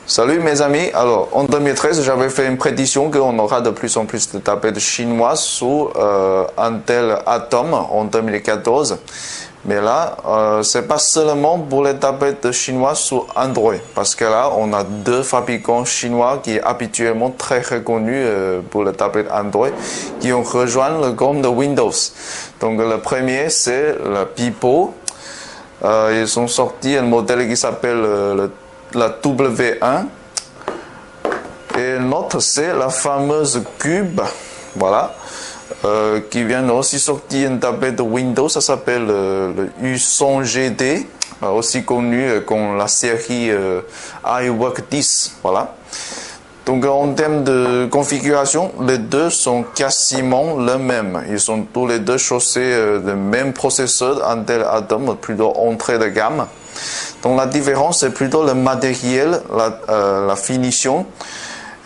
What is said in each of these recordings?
Salut mes amis, alors en 2013 j'avais fait une prédiction qu'on aura de plus en plus de tablettes chinoises sous Intel Atom en 2014. Mais là, c'est pas seulement pour les tablettes chinoises sous Android, parce que là on a deux fabricants chinois qui est habituellement très reconnus pour les tablettes Android, qui ont rejoint le groupe de Windows. Donc le premier c'est le Pipo. Ils ont sorti un modèle qui s'appelle la W1 et l'autre c'est la fameuse Cube, voilà, qui vient aussi sortir une tablette de Windows, ça s'appelle le U100GD, aussi connu comme la série iWork 10, voilà. Donc en termes de configuration, les deux sont quasiment les mêmes. Ils sont tous les deux chaussés de même processeur Intel Atom, plutôt entrée de gamme. Donc la différence c'est plutôt le matériel, la finition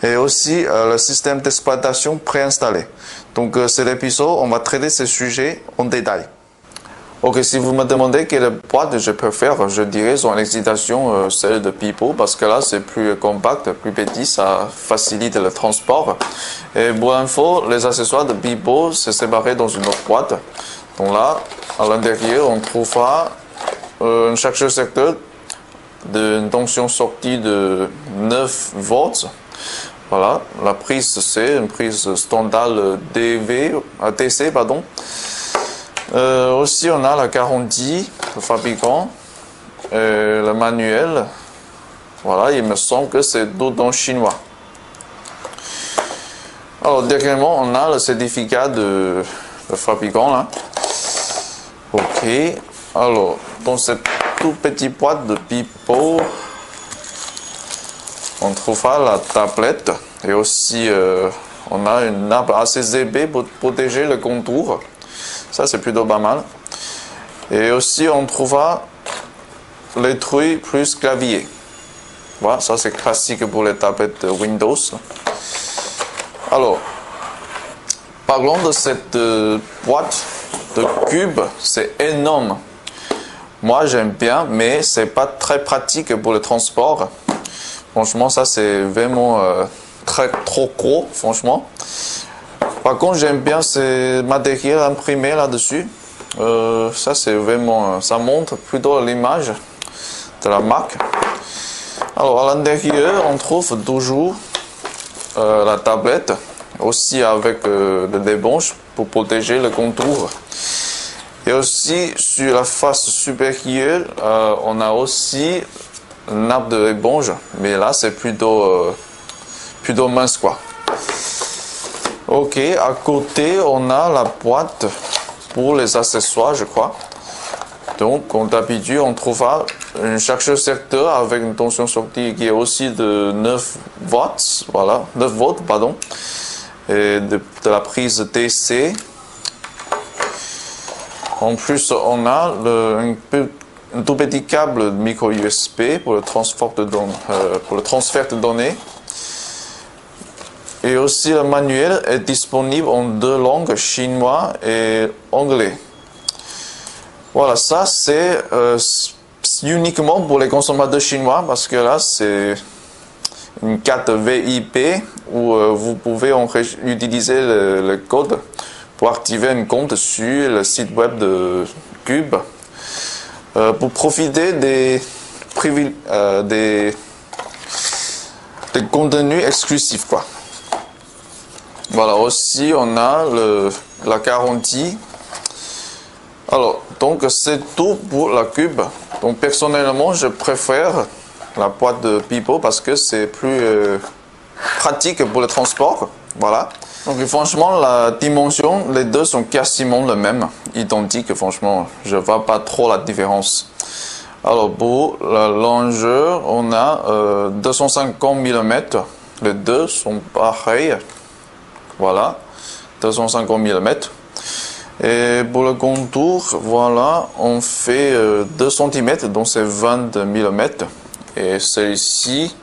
et aussi le système d'exploitation préinstallé. Donc cet épisode, on va traiter ces sujets en détail. Ok, si vous me demandez quelle boîte je préfère, je dirais son excitation celle de Pipo parce que là c'est plus compact, plus petit, ça facilite le transport. Et pour info, les accessoires de Pipo c'est séparé dans une autre boîte. Donc là, à l'intérieur, on trouvera un chargeur secteur d'une tension sortie de 9 volts. Voilà, la prise c'est une prise standard DC, pardon. Aussi on a la garantie du fabricant, le manuel. Voilà, il me semble que c'est tout en chinois. Alors dernièrement on a le certificat de fabricant là. Ok, alors dans cette toute petite boîte de Pipo, on trouvera la tablette et aussi on a une nappe assez épais pour protéger le contour. Ça c'est plutôt pas mal. Et aussi on trouvera les trucs plus clavier. Voilà, ça c'est classique pour les tablettes Windows. Alors, parlons de cette boîte de Cube, c'est énorme. Moi j'aime bien, mais c'est pas très pratique pour le transport. Franchement, ça c'est vraiment trop gros, franchement. Par contre, j'aime bien ce matériel imprimé là-dessus. Ça c'est vraiment, ça montre plutôt l'image de la marque. Alors à l'intérieur, on trouve toujours la tablette, aussi avec des éponges pour protéger le contour. Et aussi sur la face supérieure, on a aussi une nappe de éponge, mais là c'est plutôt mince quoi. Ok, à côté on a la boîte pour les accessoires je crois. Donc comme d'habitude on trouvera un chargeur secteur avec une tension sortie qui est aussi de 9 watts, voilà, 9 volts pardon, et de la prise DC. En plus on a un tout petit câble micro USB pour le transfert de données. Et aussi le manuel est disponible en deux langues, chinois et anglais. Voilà, ça c'est uniquement pour les consommateurs chinois parce que là c'est une carte VIP où vous pouvez utiliser le code pour activer un compte sur le site web de Cube pour profiter des contenus exclusifs quoi. Voilà, aussi on a la garantie. Alors, donc c'est tout pour la Cube. Donc personnellement, je préfère la boîte de Pipo parce que c'est plus pratique pour le transport. Voilà. Donc franchement, la dimension, les deux sont quasiment les mêmes, identiques. Franchement, je vois pas trop la différence. Alors pour la longueur, on a 250 mm. Les deux sont pareils. Voilà, 250 mm. Et pour le contour, voilà, on fait 2 cm, donc c'est 20 mm. Et celle-ci,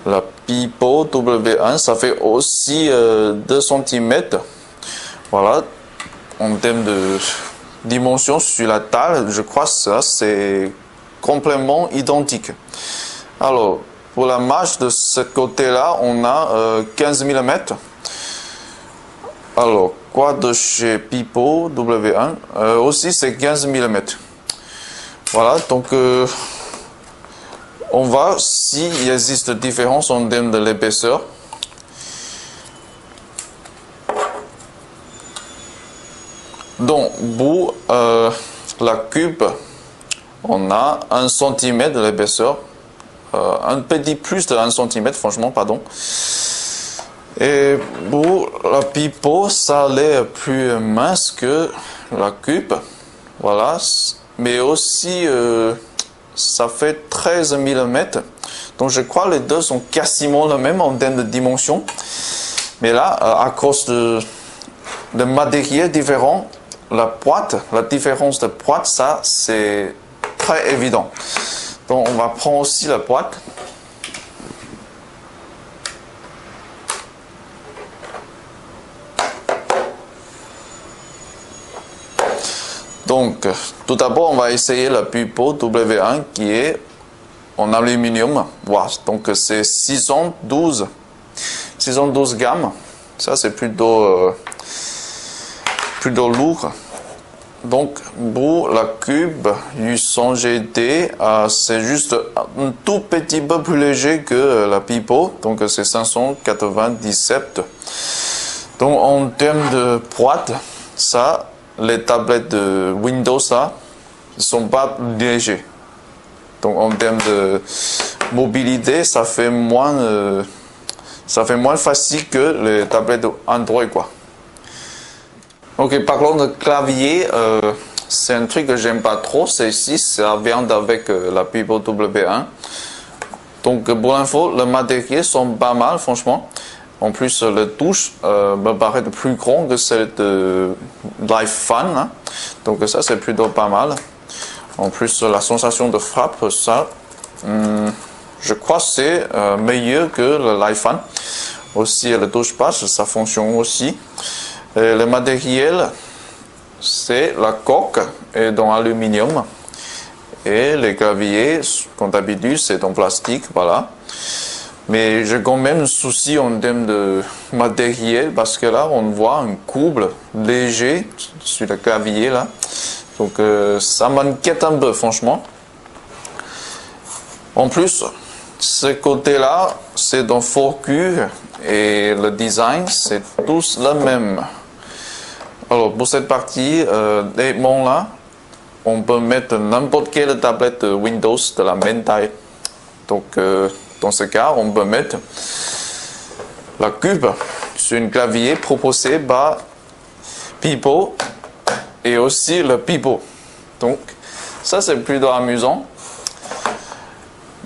la Pipo W1, ça fait aussi 2 cm. Voilà, en termes de dimension sur la taille, je crois que ça c'est complètement identique. Alors, pour la marge de ce côté-là, on a 15 mm. Alors, quoi de chez Pipo W1 aussi, c'est 15 mm. Voilà, donc on va s'il existe différence en termes de l'épaisseur. Donc, pour la cube, on a 1 cm de l'épaisseur, un petit plus de 1 cm, franchement, pardon. Et pour la Pipo, ça l'est plus mince que la cube, voilà, mais aussi ça fait 13 mm. Donc je crois que les deux sont quasiment les mêmes en termes de dimension. Mais là, à cause de matériels différents, la différence de boîte, ça c'est très évident. Donc on va prendre aussi la boîte. Donc, tout d'abord, on va essayer la Pipo W1 qui est en aluminium. Voilà. Donc, c'est 612 grammes. Ça, c'est plutôt lourd. Donc, pour la cube 800 GT, c'est juste un tout petit peu plus léger que la Pipo. Donc, c'est 597. Donc, en termes de boîte, ça, les tablettes de Windows là ne sont pas légers. Donc en termes de mobilité, ça fait moins facile que les tablettes Android quoi. Ok, parlons de clavier, c'est un truc que j'aime pas trop. C'est ici, ça vient avec la Pipo W1. Donc pour l'info, les matériels sont pas mal franchement. En plus, le touche me paraît plus grand que celle de LifeFun. Hein. Donc ça, c'est plutôt pas mal. En plus, la sensation de frappe, ça, je crois que c'est meilleur que le LifeFun. Aussi, le touchpad, ça fonctionne aussi. Et le matériel, c'est la coque est dans aluminium. Et les claviers, comme d'habitude, c'est en plastique, voilà. Mais j'ai quand même un souci en termes de matériel parce que là, on voit un couple léger sur le clavier là. Donc, ça m'inquiète un peu, franchement. En plus, ce côté-là, c'est dans Forcu et le design, c'est tous le même. Alors, pour cette partie, l'aimant là, on peut mettre n'importe quelle tablette Windows de la même taille. Donc, dans ce cas, on peut mettre la cube sur un clavier proposé par Pipo et aussi le Pipo. Donc, ça c'est plutôt amusant.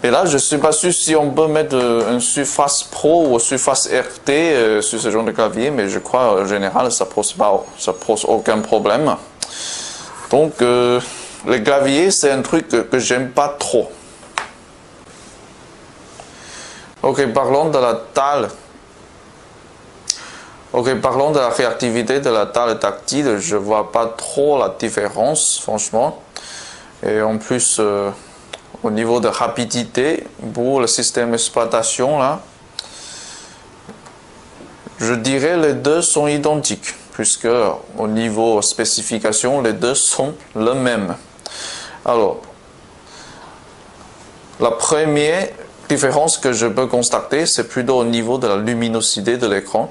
Et là, je ne suis pas sûr si on peut mettre une Surface Pro ou Surface RT sur ce genre de clavier, mais je crois en général ça pose aucun problème. Donc, le clavier, c'est un truc que j'aime pas trop. Ok, parlons de la dalle. Ok, parlons de la réactivité de la dalle tactile. Je vois pas trop la différence, franchement. Et en plus, au niveau de rapidité, pour le système d'exploitation, là, je dirais les deux sont identiques, puisque au niveau spécification, les deux sont les mêmes. Alors, la première différence que je peux constater, c'est plutôt au niveau de la luminosité de l'écran.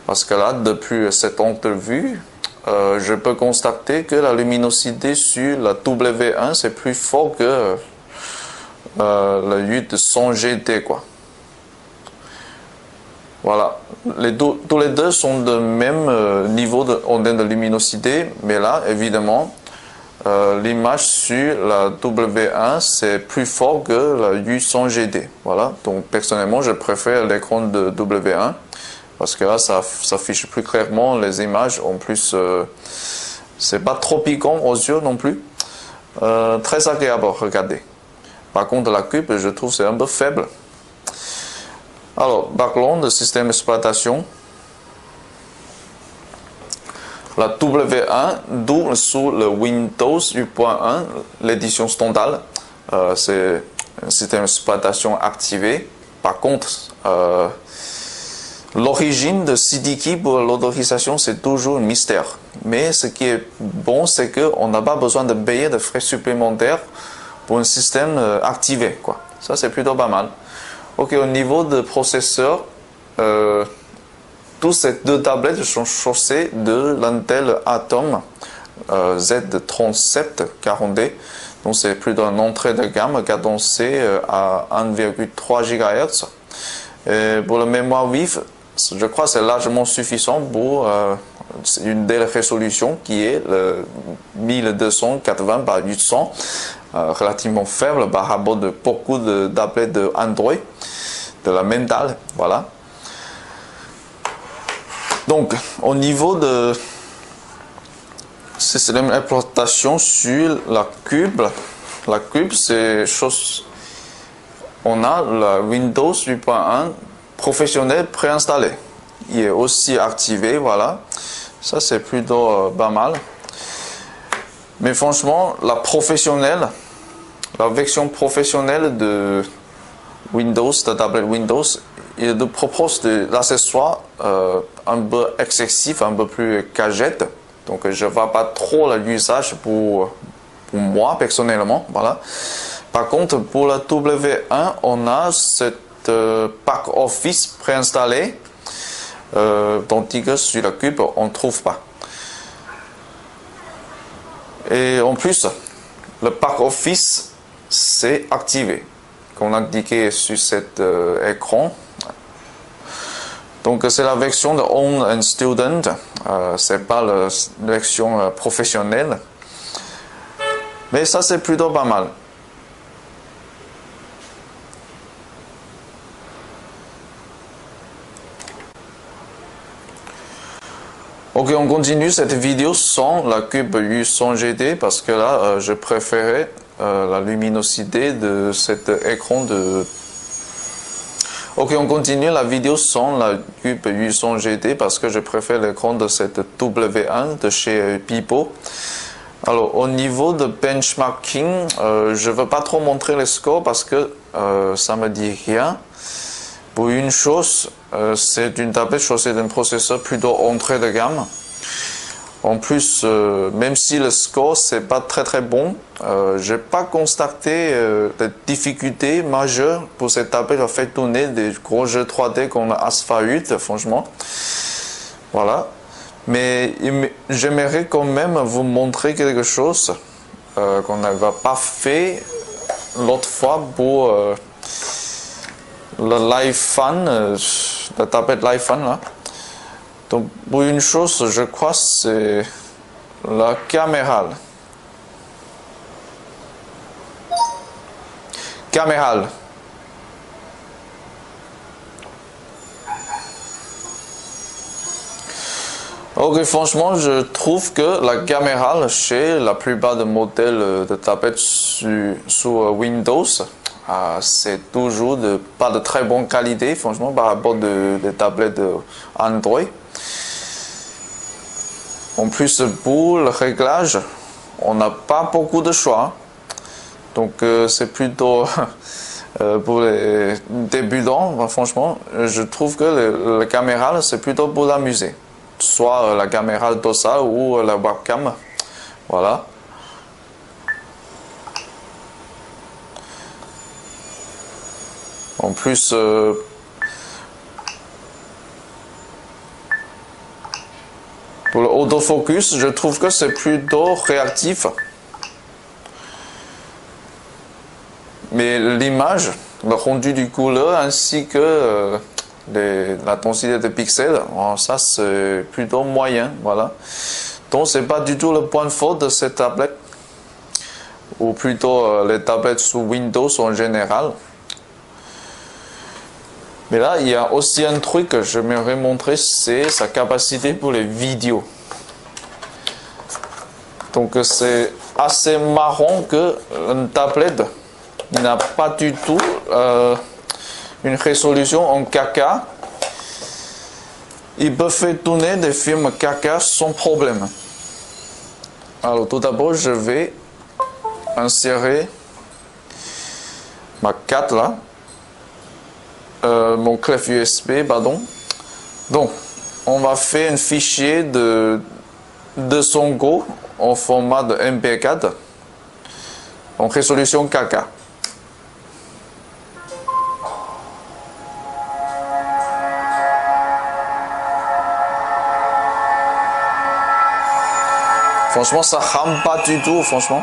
Parce que là, depuis cet angle de vue, je peux constater que la luminosité sur la W1, c'est plus fort que le 800 GT, quoi. Voilà. Tous les deux sont de même niveau en termes de luminosité, mais là, évidemment, l'image sur la W1 c'est plus fort que la 800 GT. Voilà. Donc personnellement je préfère l'écran de W1 parce que là ça affiche plus clairement les images. En plus c'est pas trop piquant aux yeux non plus. Très agréable à regarder. Par contre la cube je trouve c'est un peu faible. Alors parlons de système d'exploitation. La W1 double sous le Windows 8.1, l'édition standard. C'est un système d'exploitation activé. Par contre, l'origine de CDKey pour l'autorisation, c'est toujours un mystère. Mais ce qui est bon, c'est qu'on n'a pas besoin de payer de frais supplémentaires pour un système activé, quoi. Ça, c'est plutôt pas mal. Ok, au niveau de processeur, toutes ces deux tablettes sont chaussées de l'Intel Atom Z3740D. Donc, c'est plutôt une entrée de gamme cadencée à 1,3 GHz. Et pour la mémoire vive, je crois que c'est largement suffisant pour une belle résolution qui est le 1280 par 800, relativement faible par rapport à beaucoup de tablettes de Android, de la Mental, voilà. Donc, au niveau de système d'exploitation sur la Cube, c'est chose. On a la Windows 8.1 professionnel préinstallé. Il est aussi activé, voilà. Ça, c'est plutôt pas mal. Mais franchement, la version professionnelle de Windows, de tablette Windows, il nous propose de l'accessoire un peu excessif, un peu plus gadget. Donc, je ne vois pas trop l'usage pour moi, personnellement, voilà. Par contre, pour la W1, on a cette pack Office préinstallé, tandis que sur la Cube, on ne trouve pas. Et en plus, le pack Office, c'est activé, comme indiqué sur cet écran. Donc, c'est la version de Own and Student, c'est pas la version professionnelle. Mais ça, c'est plutôt pas mal. Ok, on continue cette vidéo sans la Cube 800 GT parce que là, je préférais la luminosité de cet écran de... Ok, on continue la vidéo sans la Cube 800 GT parce que je préfère l'écran de cette W1 de chez Pipo. Alors, au niveau de benchmarking, je ne veux pas trop montrer les scores parce que ça me dit rien. Pour une chose, c'est une tablette chaussée d'un processeur plutôt entrée de gamme. En plus, même si le score c'est pas très bon, j'ai pas constaté de difficultés majeures pour cette tablette à faire tourner des gros jeux 3D comme Asphalt 8, franchement. Voilà. Mais j'aimerais quand même vous montrer quelque chose qu'on n'avait pas fait l'autre fois pour le Live Fan, la tablette Live Fan là. Donc pour une chose, je crois c'est la caméra. Ok, franchement, je trouve que la caméra chez la plupart des modèles de tablettes sous Windows, c'est toujours pas de très bonne qualité, franchement, par rapport des tablettes Android. En plus, pour le réglage, on n'a pas beaucoup de choix. Donc, c'est plutôt pour les débutants, franchement, je trouve que la caméra, c'est plutôt pour l'amuser. Soit la caméra DOSA ou la webcam. Voilà. En plus, pour le autofocus, je trouve que c'est plutôt réactif. Mais l'image, le rendu du couleur ainsi que la densité de pixels, ça c'est plutôt moyen, voilà. Donc c'est pas du tout le point fort de cette tablette, ou plutôt les tablettes sous Windows en général. Mais là, il y a aussi un truc que j'aimerais montrer, c'est sa capacité pour les vidéos. Donc c'est assez marrant que une tablette n'a pas du tout une résolution en 4K. Il peut faire tourner des films 4K sans problème. Alors tout d'abord, je vais insérer ma carte là, mon clef USB, pardon. Donc, on va faire un fichier de 200 Go en format de MP4 en résolution 4K. Franchement, ça rame pas du tout, franchement.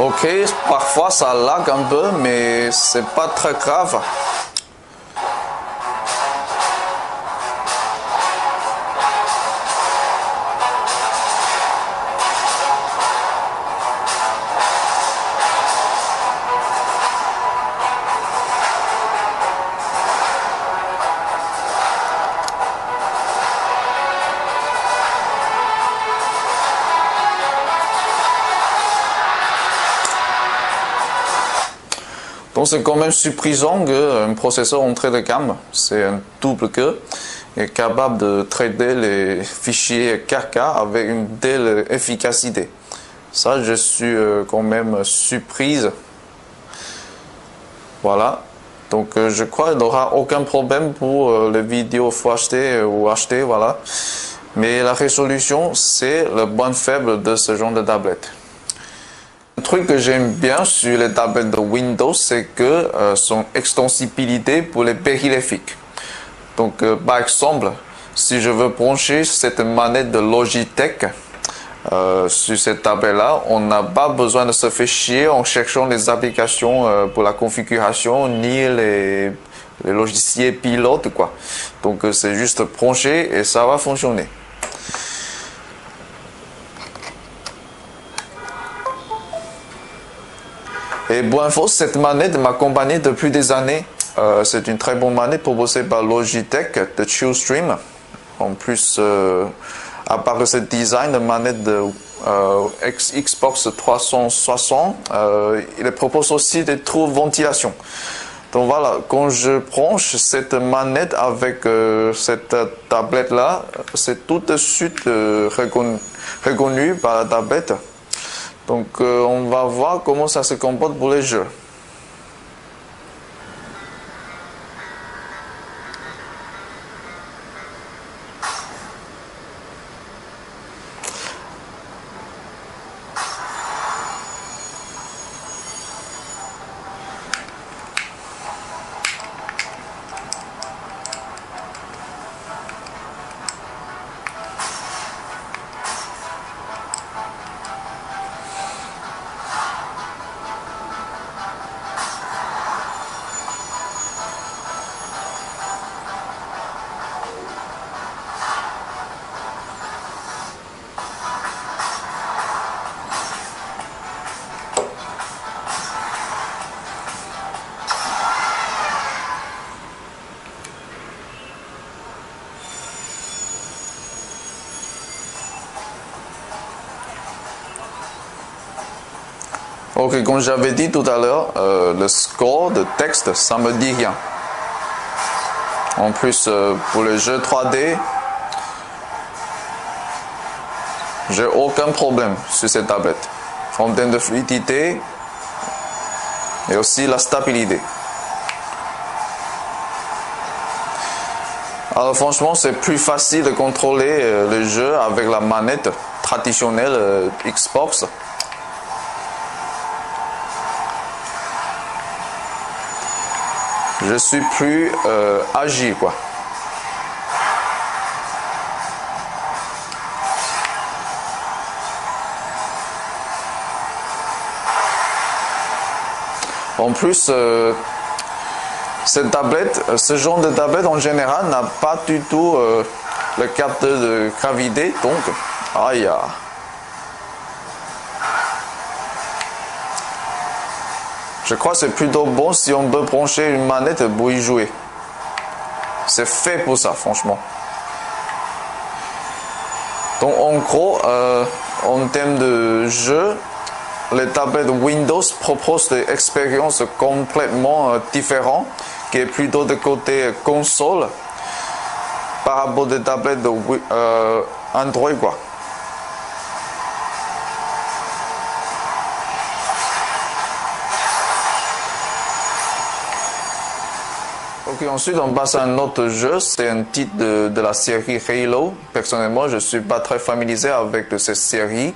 Ok, parfois ça lag un peu, mais c'est pas très grave. Donc c'est quand même surprisant qu'un processeur entrée de gamme, c'est un double cœur, est capable de traiter les fichiers 4K avec une telle efficacité. Ça, je suis quand même surprise. Voilà. Donc je crois qu'il n'y aura aucun problème pour les vidéos Full HD ou HD, voilà. Mais la résolution, c'est le point faible de ce genre de tablette. Le truc que j'aime bien sur les tablettes de Windows, c'est que son extensibilité pour les périphériques. Donc, par exemple, si je veux brancher cette manette de Logitech sur cette tablette-là, on n'a pas besoin de se faire chier en cherchant les applications pour la configuration, ni les logiciels pilotes, quoi. Donc, c'est juste brancher et ça va fonctionner. Et bon info, cette manette m'accompagne depuis des années. C'est une très bonne manette proposée par Logitech de Chillstream. En plus, à part de ce design de manette de Xbox 360, il propose aussi des trous de ventilation. Donc voilà, quand je branche cette manette avec cette tablette là, c'est tout de suite reconnu par la tablette. Donc on va voir comment ça se comporte pour les jeux. Ok, comme j'avais dit tout à l'heure, le score de texte, ça me dit rien. En plus, pour les jeux 3D, j'ai aucun problème sur cette tablette. En termes de fluidité et aussi la stabilité. Alors franchement, c'est plus facile de contrôler le jeu avec la manette traditionnelle Xbox. Je suis plus agile, quoi. En plus, cette tablette, ce genre de tablette en général n'a pas du tout le capteur de gravité, donc aïe. Je crois que c'est plutôt bon si on peut brancher une manette pour y jouer. C'est fait pour ça, franchement. Donc en gros, en termes de jeu, les tablettes Windows proposent des expériences complètement différentes, qui est plutôt de côté console par rapport aux tablettes de Android, quoi. Ok, ensuite on passe à un autre jeu, c'est un titre de la série Halo. Personnellement, je ne suis pas très familiarisé avec cette série,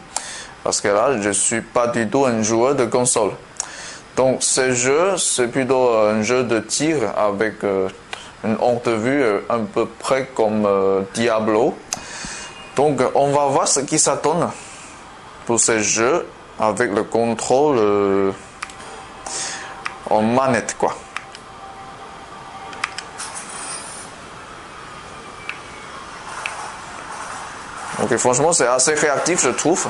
parce que là, je ne suis pas du tout un joueur de console. Donc ce jeu, c'est plutôt un jeu de tir avec une honte vue un peu près comme Diablo. Donc on va voir ce qui s'attend pour ce jeu avec le contrôle en manette, quoi. Ok, franchement c'est assez réactif, je trouve.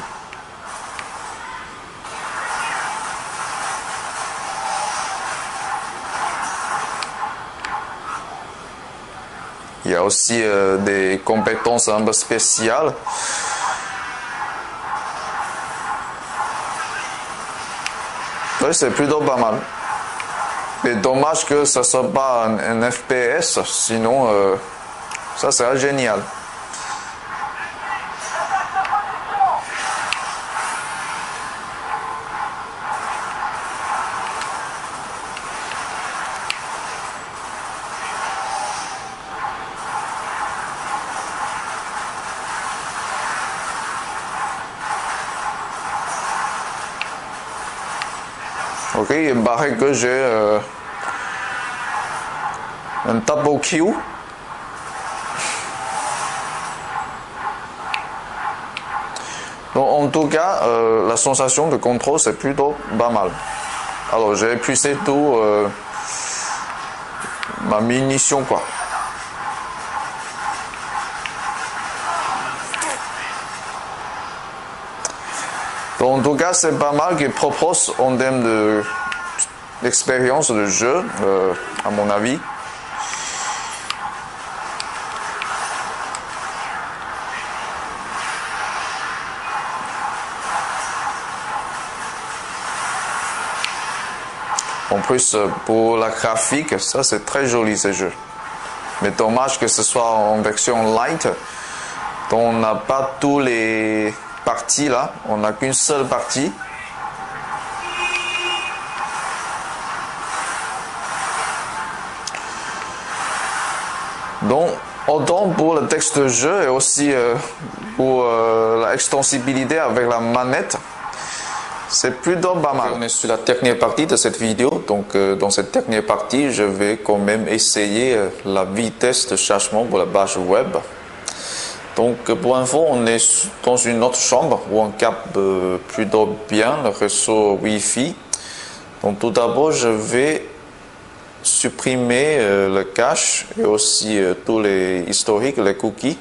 Il y a aussi des compétences un peu spéciales. Oui, c'est plutôt pas mal. Mais dommage que ce ne soit pas un FPS, sinon ça serait génial. Ok, il paraît que j'ai un double kill. Donc en tout cas, la sensation de contrôle c'est plutôt pas mal. Alors j'ai épuisé tout ma munition, quoi. Donc, en tout cas, c'est pas mal qu'il propose en termes d'expérience de jeu, à mon avis. En plus, pour la graphique, ça c'est très joli ce jeu. Mais dommage que ce soit en version light. Donc on n'a pas tous les parties là, on n'a qu'une seule partie. Donc autant pour le texte de jeu et aussi pour la extensibilité avec la manette, c'est plutôt pas mal. On est sur la dernière partie de cette vidéo, donc dans cette dernière partie, je vais quand même essayer la vitesse de chargement pour la page web. Donc pour info, on est dans une autre chambre où on capte plutôt bien le réseau Wi-Fi. Donc tout d'abord, je vais supprimer le cache et aussi tous les historiques, les cookies.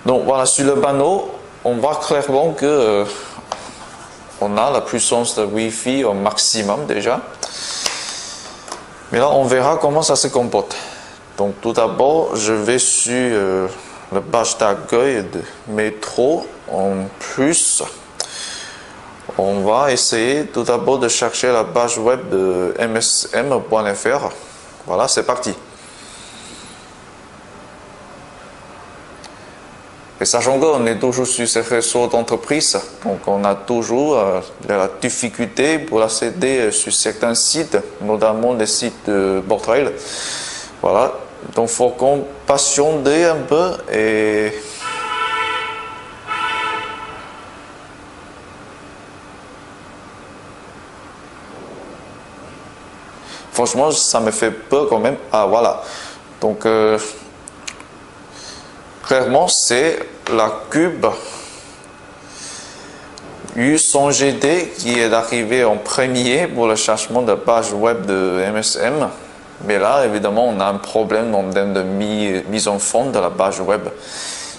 Donc voilà, sur le panneau, on voit clairement que on a la puissance de Wi-Fi au maximum déjà. Mais là, on verra comment ça se comporte. Donc tout d'abord, je vais sur la page d'accueil de métro. En plus, on va essayer tout d'abord de chercher la page web de msm.fr. Voilà, c'est parti. Et sachant qu'on est toujours sur ces réseaux d'entreprise, donc on a toujours la difficulté pour accéder sur certains sites, notamment les sites de portail. Voilà, donc il faut qu'on patiente un peu et franchement ça me fait peur quand même. Ah voilà, donc clairement c'est la cube U100GD qui est arrivé en premier pour le chargement de page web de MSM. Mais là, évidemment, on a un problème en termes de mise en fond de la page web.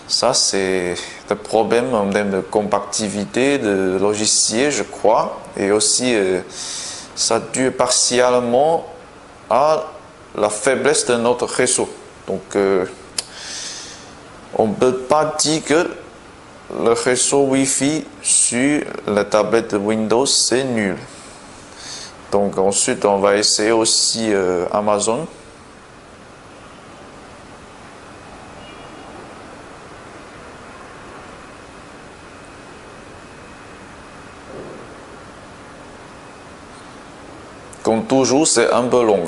Ça, c'est le problème en termes de compactivité de logiciel, je crois. Et aussi, ça dû partiellement à la faiblesse de notre réseau. Donc, on ne peut pas dire que le réseau Wi-Fi sur la tablette de Windows, c'est nul. Donc, ensuite, on va essayer aussi Amazon. Comme toujours, c'est un peu long.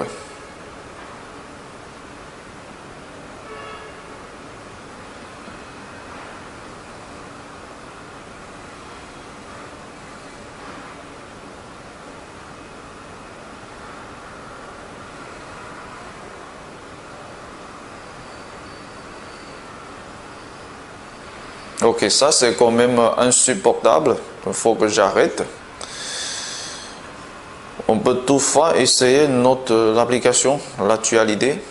Ok, ça c'est quand même insupportable. Il faut que j'arrête. On peut toutefois essayer l'application, l'actualité.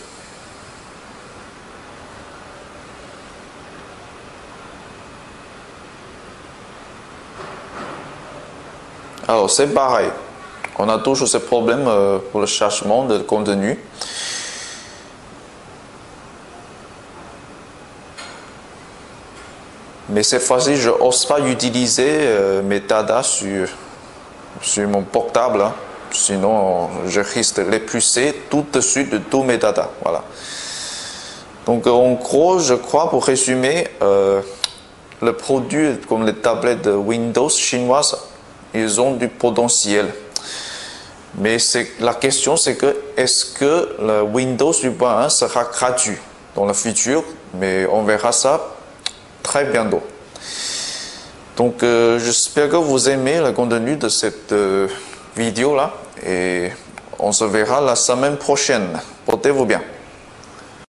Alors c'est pareil. On a toujours ce problème pour le chargement de contenu. Mais cette fois-ci, je n'ose pas utiliser mes data sur mon portable. Hein. Sinon, je risque d'épuiser tout de suite de tous mes data. Voilà. Donc, en gros, je crois, pour résumer, le produit comme les tablettes de Windows chinoises, ils ont du potentiel. Mais la question, c'est que est-ce que le Windows 8.1 sera gratuit dans le futur? Mais on verra ça très bientôt. Donc, j'espère que vous aimez le contenu de cette vidéo là et on se verra la semaine prochaine. Portez-vous bien.